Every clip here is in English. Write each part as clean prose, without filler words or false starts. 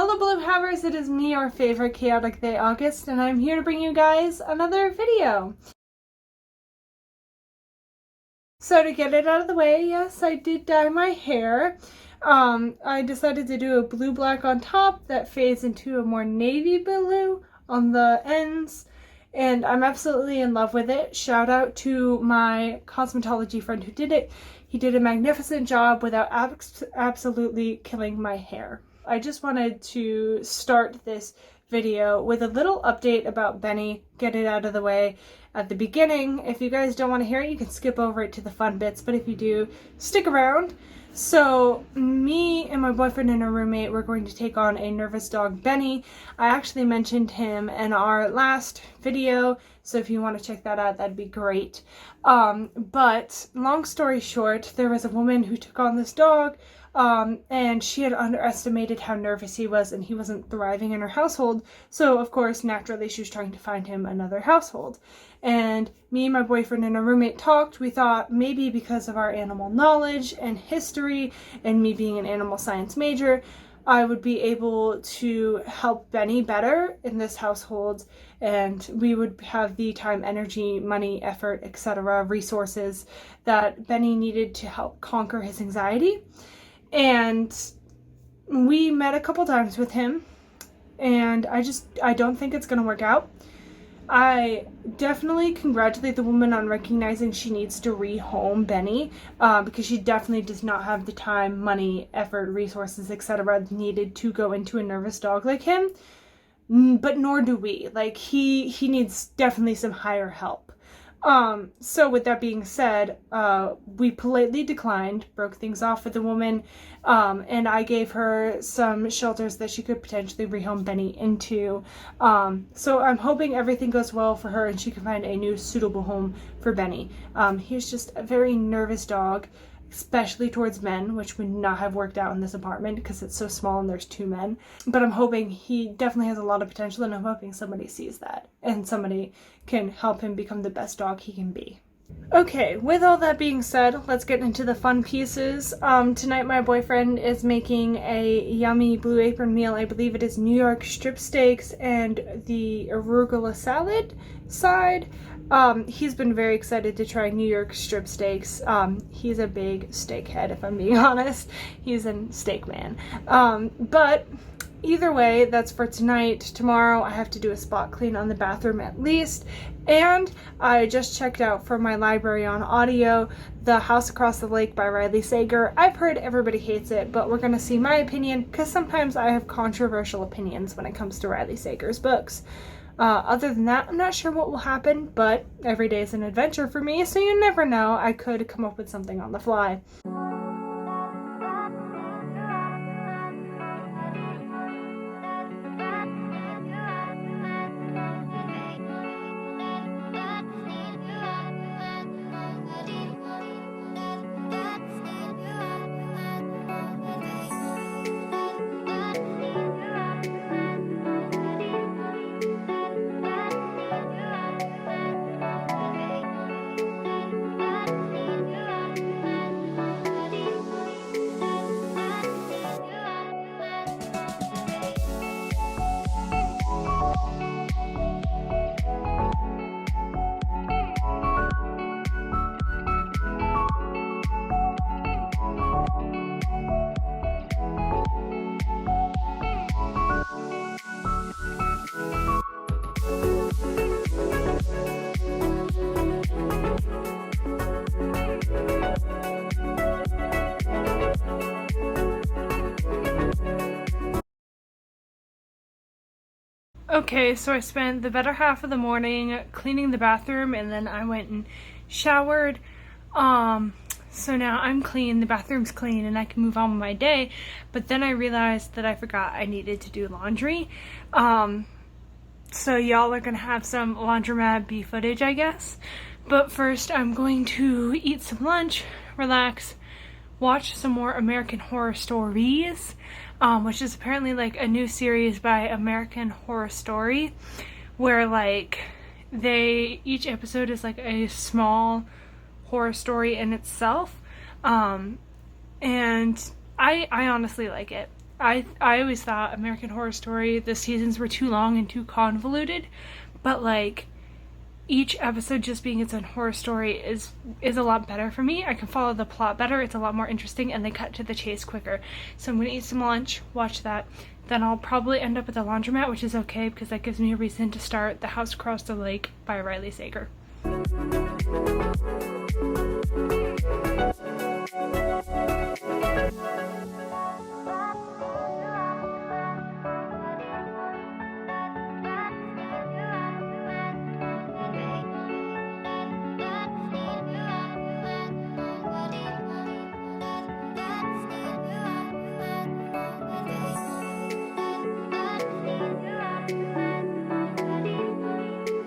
Hello Blue Havers, it is me, your favorite chaotic they August, and I'm here to bring you guys another video. So to get it out of the way, yes, I did dye my hair. I decided to do a blue-black on top that fades into a more navy blue on the ends, and I'm absolutely in love with it. Shout out to my cosmetology friend who did it. He did a magnificent job without absolutely killing my hair. I just wanted to start this video with a little update about Benny, get it out of the way at the beginning. If you guys don't want to hear it, you can skip over it to the fun bits, but if you do, stick around. So me and my boyfriend and a roommate were going to take on a nervous dog, Benny. I actually mentioned him in our last video, so if you want to check that out, that'd be great. But long story short, there was a woman who took on this dog, and she had underestimated how nervous he was, and he wasn't thriving in her household. So of course, naturally, she was trying to find him another household. And me and my boyfriend and a roommate talked. We thought maybe because of our animal knowledge and history and me being an animal science major, I would be able to help Benny better in this household, and we would have the time, energy, money, effort, etc., resources that Benny needed to help conquer his anxiety. And we met a couple times with him, and I don't think it's gonna work out. I definitely congratulate the woman on recognizing she needs to rehome Benny, because she definitely does not have the time, money, effort, resources, etc. needed to go into a nervous dog like him. But nor do we. Like, he needs definitely some higher help. So with that being said, we politely declined, broke things off with the woman, and I gave her some shelters that she could potentially rehome Benny into. So I'm hoping everything goes well for her and she can find a new suitable home for Benny. He's just a very nervous dog, especially towards men, which would not have worked out in this apartment because it's so small and there's 2 men. But I'm hoping he definitely has a lot of potential, and I'm hoping somebody sees that and somebody can help him become the best dog he can be. Okay, with all that being said, let's get into the fun pieces. Tonight my boyfriend is making a yummy Blue Apron meal. I believe it is New York strip steaks and the arugula salad side. He's been very excited to try New York strip steaks. He's a big steak head, if I'm being honest. He's a steak man. But either way, that's for tonight. Tomorrow I have to do a spot clean on the bathroom at least. And I just checked out for my library on audio, The House Across the Lake by Riley Sager. I've heard everybody hates it, but we're gonna see my opinion, because sometimes I have controversial opinions when it comes to Riley Sager's books. Other than that, I'm not sure what will happen, but every day is an adventure for me, so you never know. I could come up with something on the fly. Okay, so I spent the better half of the morning cleaning the bathroom, and then I went and showered. So now I'm clean, the bathroom's clean, and I can move on with my day. But then I realized that I forgot I needed to do laundry. So y'all are gonna have some laundromat bee footage, I guess. But first I'm going to eat some lunch, relax, watch some more American Horror Stories, which is apparently like a new series by American Horror Story, where like each episode is like a small horror story in itself, and I honestly like it. I always thought American Horror Story, the seasons were too long and too convoluted, but like each episode just being its own horror story is a lot better for me. I can follow the plot better, it's a lot more interesting, and they cut to the chase quicker. So I'm gonna eat some lunch, watch that, then I'll probably end up at the laundromat, which is okay because that gives me a reason to start The House Across the Lake by Riley Sager.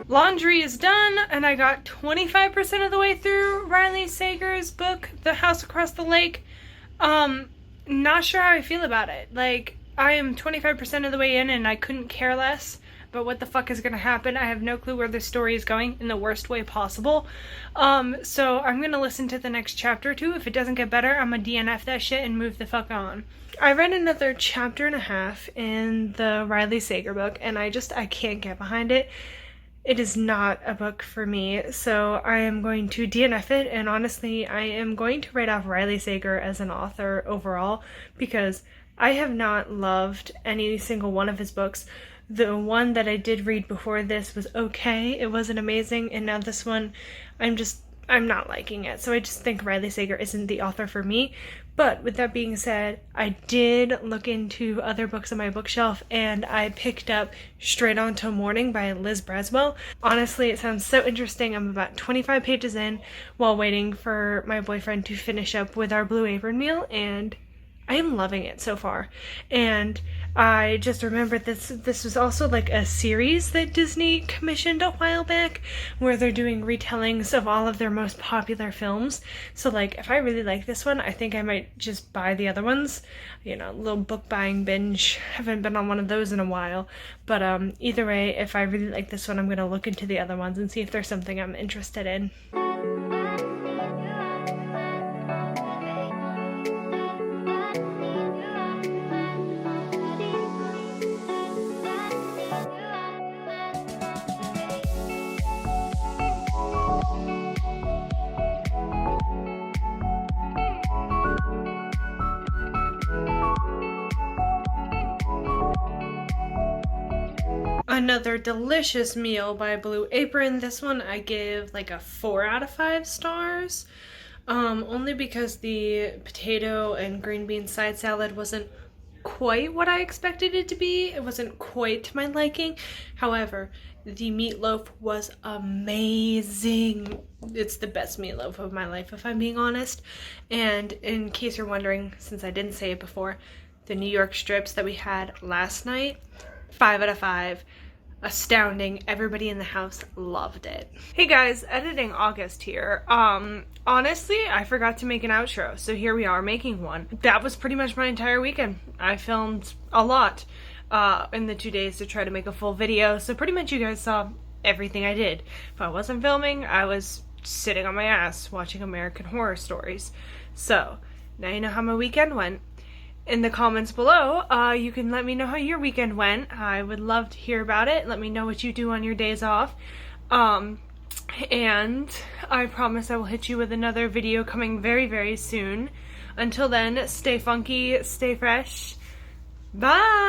Laundry is done, and I got 25% of the way through Riley Sager's book, The House Across the Lake. Not sure how I feel about it. Like, I am 25% of the way in, and I couldn't care less about what the fuck is gonna happen. I have no clue where this story is going in the worst way possible. So I'm gonna listen to the next chapter too. If it doesn't get better, I'm gonna DNF that shit and move the fuck on. I read another chapter and a half in the Riley Sager book, and I can't get behind it. It is not a book for me, so I am going to DNF it, and honestly, I am going to write off Riley Sager as an author overall, because I have not loved any single one of his books. The one that I did read before this was okay, it wasn't amazing, and now this one, I'm not liking it, so I just think Riley Sager isn't the author for me. But with that being said, I did look into other books on my bookshelf, and I picked up Straight On Till Morning by Liz Braswell. Honestly, it sounds so interesting. I'm about 25 pages in while waiting for my boyfriend to finish up with our Blue Apron meal, and I am loving it so far. And I just remembered this was also like a series that Disney commissioned a while back where they're doing retellings of all of their most popular films. So like if I really like this one, I think I might just buy the other ones. You know, a little book buying binge. Haven't been on one of those in a while. But either way, if I really like this one, I'm going to look into the other ones and see if there's something I'm interested in. Another delicious meal by Blue Apron. This one I give like a 4 out of 5 stars. Only because the potato and green bean side salad wasn't quite what I expected it to be. It wasn't quite to my liking. However, the meatloaf was amazing. It's the best meatloaf of my life, if I'm being honest. And in case you're wondering, since I didn't say it before, the New York strips that we had last night, 5 out of 5. Astounding. Everybody in the house loved it. Hey guys, editing August here. Honestly, I forgot to make an outro, so here we are making one. That was pretty much my entire weekend. I filmed a lot in the 2 days to try to make a full video, so pretty much you guys saw everything I did. If I wasn't filming, I was sitting on my ass watching American Horror Stories. So, now you know how my weekend went. In the comments below, you can let me know how your weekend went. I would love to hear about it. Let me know what you do on your days off. And I promise I will hit you with another video coming very, very soon. Until then, stay funky, stay fresh. Bye!